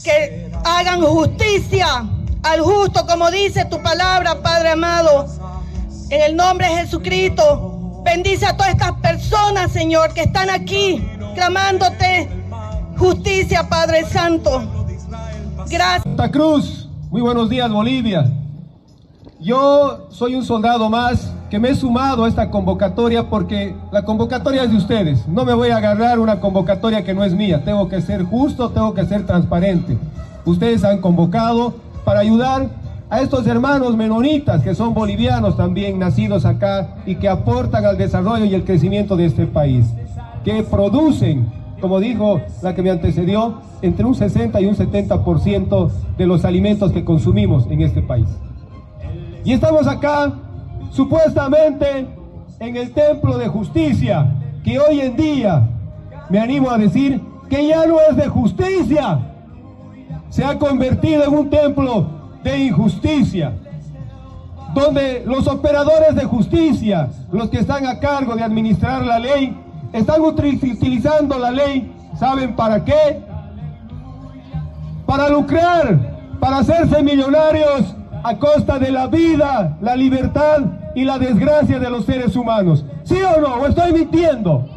Que hagan justicia al justo, como dice tu palabra, Padre amado. En el nombre de Jesucristo, bendice a todas estas personas, Señor, que están aquí clamándote justicia, Padre Santo. Gracias. Santa Cruz, muy buenos días, Bolivia. Yo soy un soldado más que me he sumado a esta convocatoria porque la convocatoria es de ustedes. No me voy a agarrar una convocatoria que no es mía. Tengo que ser justo, tengo que ser transparente. Ustedes han convocado para ayudar a estos hermanos menonitas que son bolivianos también, nacidos acá y que aportan al desarrollo y el crecimiento de este país. Que producen, como dijo la que me antecedió, entre un 60 y un 70% de los alimentos que consumimos en este país. Y estamos acá, supuestamente, en el templo de justicia, que hoy en día, me animo a decir, que ya no es de justicia, se ha convertido en un templo de injusticia, donde los operadores de justicia, los que están a cargo de administrar la ley, están utilizando la ley, ¿saben para qué? Para lucrar, para hacerse millonarios a costa de la vida, la libertad y la desgracia de los seres humanos. ¿Sí o no? ¿O estoy mintiendo?